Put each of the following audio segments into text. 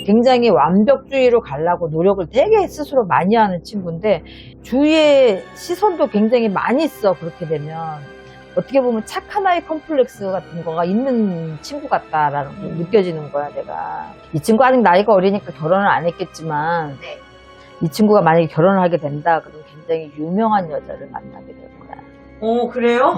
굉장히 완벽주의로 가려고 노력을 되게 스스로 많이 하는 친구인데 주위의 시선도 굉장히 많이 써. 그렇게 되면 어떻게 보면 착한 아이 컴플렉스 같은 거가 있는 친구 같다라는 거 느껴지는 거야. 내가 이 친구 아직 나이가 어리니까 결혼을 안 했겠지만 네. 이 친구가 만약에 결혼을 하게 된다 그러면 굉장히 유명한 여자를 만나게 될 거야. 오, 그래요?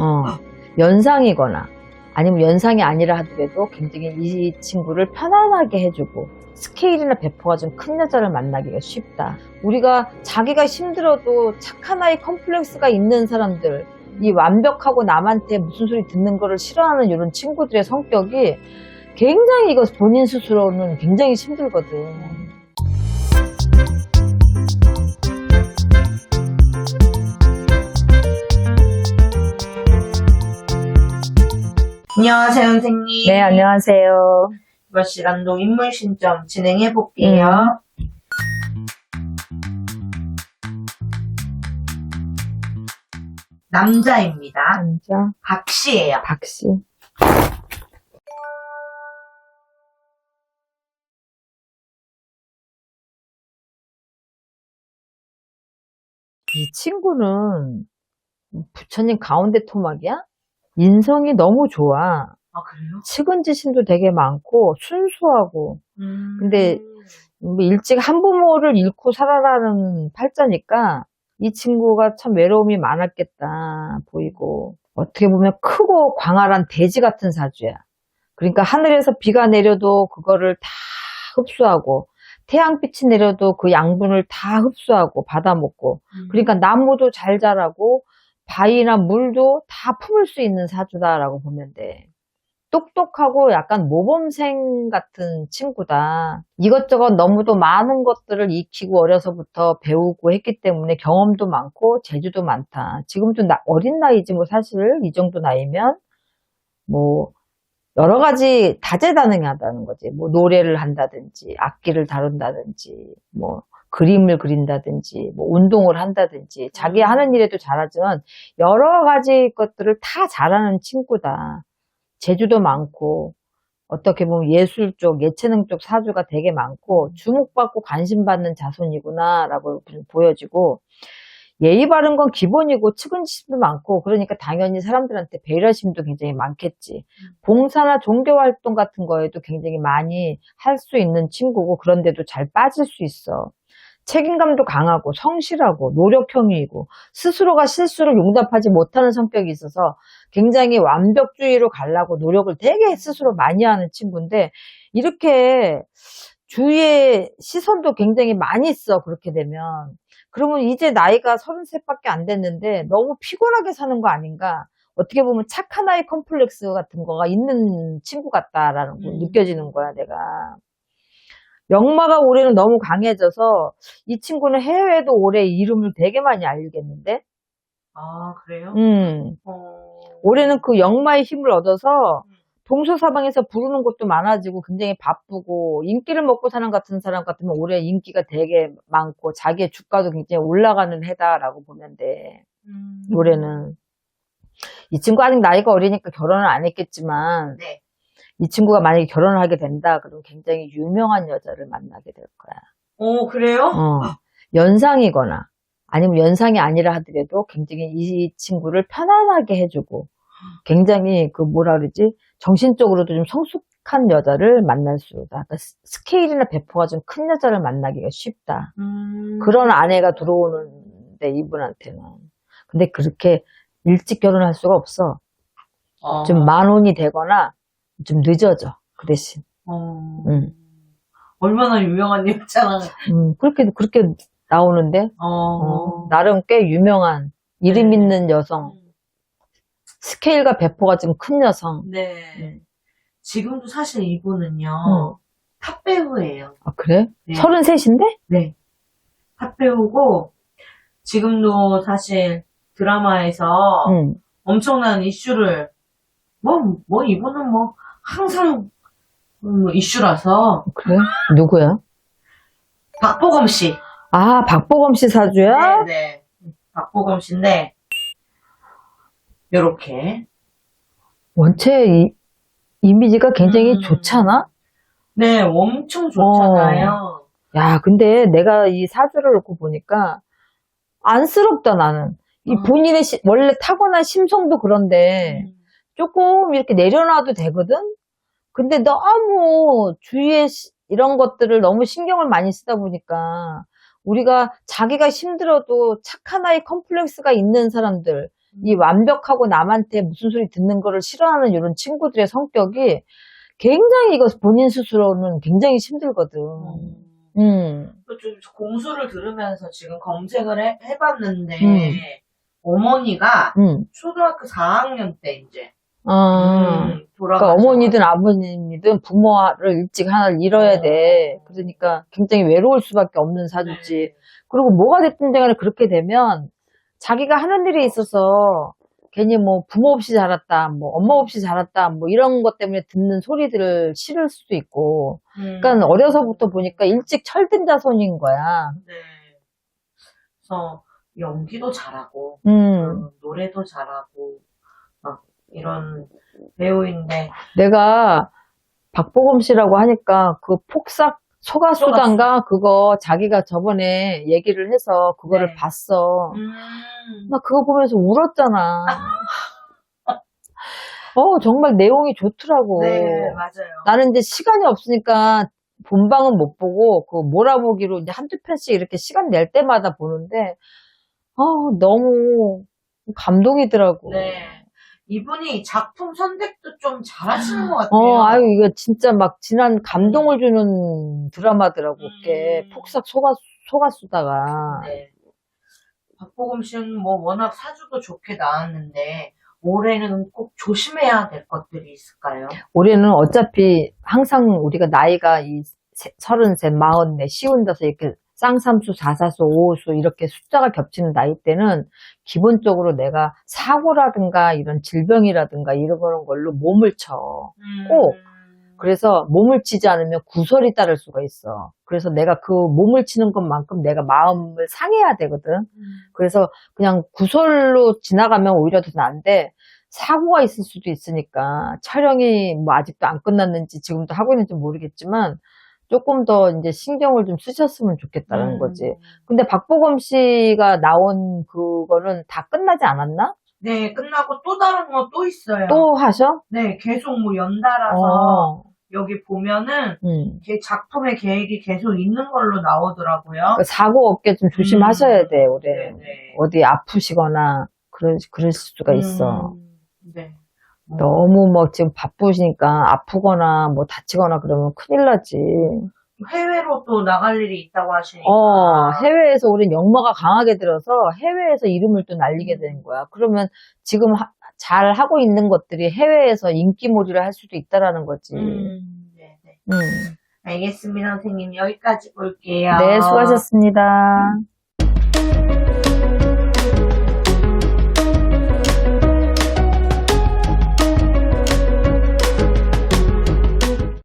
연상이거나 아니면 연상이 아니라 하더라도 굉장히 이 친구를 편안하게 해주고 스케일이나 배포가 좀 큰 여자를 만나기가 쉽다. 우리가 자기가 힘들어도 착한 아이 컴플렉스가 있는 사람들, 이 완벽하고 남한테 무슨 소리 듣는 거를 싫어하는 이런 친구들의 성격이 굉장히 이거 본인 스스로는 굉장히 힘들거든. 안녕하세요, 선생님. 네, 안녕하세요. 이번 시간도 인물 신점 진행해 볼게요. 남자입니다. 남자 박씨예요. 박씨. 이 친구는 부처님 가운데 토막이야? 인성이 너무 좋아. 아, 그래요? 측은지심도 되게 많고 순수하고. 근데 뭐 일찍 한부모를 잃고 살아라는 팔자니까 이 친구가 참 외로움이 많았겠다 보이고, 어떻게 보면 크고 광활한 돼지 같은 사주야. 그러니까 하늘에서 비가 내려도 그거를 다 흡수하고 태양빛이 내려도 그 양분을 다 흡수하고 받아먹고, 그러니까 나무도 잘 자라고 바위나 물도 다 품을 수 있는 사주다라고 보면 돼. 똑똑하고 약간 모범생 같은 친구다. 이것저것 너무도 많은 것들을 익히고 어려서부터 배우고 했기 때문에 경험도 많고 재주도 많다. 지금도 어린 나이지 뭐 사실 이 정도 나이면 뭐 여러 가지 다재다능하다는 거지. 뭐 노래를 한다든지 악기를 다룬다든지 뭐 그림을 그린다든지 뭐 운동을 한다든지 자기 하는 일에도 잘하지만 여러 가지 것들을 다 잘하는 친구다. 재주도 많고 어떻게 보면 예술 쪽, 예체능 쪽 사주가 되게 많고 주목받고 관심받는 자손이구나 라고 보여지고, 예의 바른 건 기본이고 측은지심도 많고 그러니까 당연히 사람들한테 배려심도 굉장히 많겠지. 봉사나 종교활동 같은 거에도 굉장히 많이 할 수 있는 친구고 그런데도 잘 빠질 수 있어. 책임감도 강하고 성실하고 노력형이고 스스로가 실수를 용납하지 못하는 성격이 있어서 굉장히 완벽주의로 가려고 노력을 되게 스스로 많이 하는 친구인데 이렇게 주위의 시선도 굉장히 많이 써. 그렇게 되면 그러면 이제 나이가 33밖에 안 됐는데 너무 피곤하게 사는 거 아닌가, 어떻게 보면 착한 아이 컴플렉스 같은 거가 있는 친구 같다라는 거 느껴지는 거야. 내가 역마가 올해는 너무 강해져서 이 친구는 해외에도 올해 이름을 되게 많이 알리겠는데? 아, 그래요? 올해는 그 역마의 힘을 얻어서 동서사방에서 부르는 것도 많아지고 굉장히 바쁘고 인기를 먹고 사는 같은 사람 같으면 올해 인기가 되게 많고 자기의 주가도 굉장히 올라가는 해다라고 보면 돼. 올해는. 이 친구 아직 나이가 어리니까 결혼을 안 했겠지만 네. 이 친구가 만약에 결혼을 하게 된다 그러면 굉장히 유명한 여자를 만나게 될 거야. 오, 그래요? 연상이거나 아니면 연상이 아니라 하더라도 굉장히 이 친구를 편안하게 해주고 굉장히 그 뭐라 그러지, 정신적으로도 좀 성숙한 여자를 만날 수 있다. 그러니까 스케일이나 배포가 좀 큰 여자를 만나기가 쉽다. 그런 아내가 들어오는데 이분한테는. 근데 그렇게 일찍 결혼할 수가 없어. 좀 만혼이 되거나 좀 늦어져. 그 대신. 얼마나 유명한 여자랑. 그렇게 나오는데, 나름 꽤 유명한, 이름 있는 여성. 스케일과 배포가 좀 큰 여성. 네. 지금도 사실 이분은요, 탑 배우예요. 아, 그래? 네. 33인데? 네. 탑 배우고, 지금도 사실 드라마에서 엄청난 이슈를, 이분은 항상 이슈라서. 그래? 누구야? 박보검 씨. 아, 박보검 씨 사주야? 네. 박보검 씨인데, 요렇게. 원체 이미지가 굉장히 좋잖아? 네, 엄청 좋잖아요. 야, 근데 내가 이 사주를 놓고 보니까 안쓰럽다, 나는. 이 본인의 원래 타고난 심성도 그런데 조금 이렇게 내려놔도 되거든? 근데 너무 주위에 이런 것들을 너무 신경을 많이 쓰다 보니까 우리가 자기가 힘들어도 착한 아이 컴플렉스가 있는 사람들, 이 완벽하고 남한테 무슨 소리 듣는 거를 싫어하는 이런 친구들의 성격이 굉장히 이거 본인 스스로는 굉장히 힘들거든. 좀 공수를 들으면서 지금 검색을 해봤는데, 어머니가 초등학교 4학년 때 이제, 그러니까 어머니든 아버님이든 부모를 일찍 하나를 잃어야 돼. 그러니까 굉장히 외로울 수밖에 없는 사주지. 네. 그리고 뭐가 됐든 간에 그렇게 되면 자기가 하는 일에 있어서 괜히 뭐 부모 없이 자랐다, 뭐 엄마 없이 자랐다, 뭐 이런 것 때문에 듣는 소리들을 싫을 수도 있고. 그러니까 어려서부터 보니까 일찍 철든 자손인 거야. 네. 그래서 연기도 잘하고, 노래도 잘하고, 막 이런 배우인데. 내가 박보검 씨라고 하니까 그 폭삭 소가수단가 그거 자기가 저번에 얘기를 해서 그거를 봤어. 나 그거 보면서 울었잖아. 정말 내용이 좋더라고. 네, 맞아요. 나는 이제 시간이 없으니까 본방은 못 보고 그 몰아보기로 이제 한두 편씩 이렇게 시간 낼 때마다 보는데 너무 감동이더라고. 네. 이분이 작품 선택도 좀 잘하시는 것 같아요. 아유, 이거 진짜 막 지난 감동을 주는 드라마더라고, 꽤. 폭삭 속았수다가. 네. 박보검 씨는 뭐 워낙 사주도 좋게 나왔는데, 올해는 꼭 조심해야 될 것들이 있을까요? 올해는 어차피 항상 우리가 나이가 이 33, 44, 쉬운다서 이렇게 쌍삼수, 사사수, 오호수 이렇게 숫자가 겹치는 나이 때는 기본적으로 내가 사고라든가 이런 질병이라든가 이런 걸로 몸을 쳐. 꼭. 그래서 몸을 치지 않으면 구설이 따를 수가 있어. 그래서 내가 그 몸을 치는 것만큼 내가 마음을 상해야 되거든. 그래서 그냥 구설로 지나가면 오히려 더 나은데 사고가 있을 수도 있으니까 촬영이 뭐 아직도 안 끝났는지 지금도 하고 있는지 모르겠지만 조금 더 이제 신경을 좀 쓰셨으면 좋겠다는 거지. 근데 박보검 씨가 나온 그거는 다 끝나지 않았나? 네, 끝나고 또 다른 거 또 있어요. 또 하셔? 네, 계속 뭐 연달아서 여기 보면은 작품의 계획이 계속 있는 걸로 나오더라고요. 사고 없게 좀 조심하셔야 돼, 올해. 네네. 어디 아프시거나 그럴 수가 있어. 네. 너무 뭐 지금 바쁘시니까 아프거나 뭐 다치거나 그러면 큰일 나지. 해외로 또 나갈 일이 있다고 하시니까. 해외에서 우린 역마가 강하게 들어서 해외에서 이름을 또 날리게 되는 거야. 그러면 지금 잘 하고 있는 것들이 해외에서 인기몰이를 할 수도 있다라는 거지. 네네. 알겠습니다, 선생님. 여기까지 볼게요. 네, 수고하셨습니다.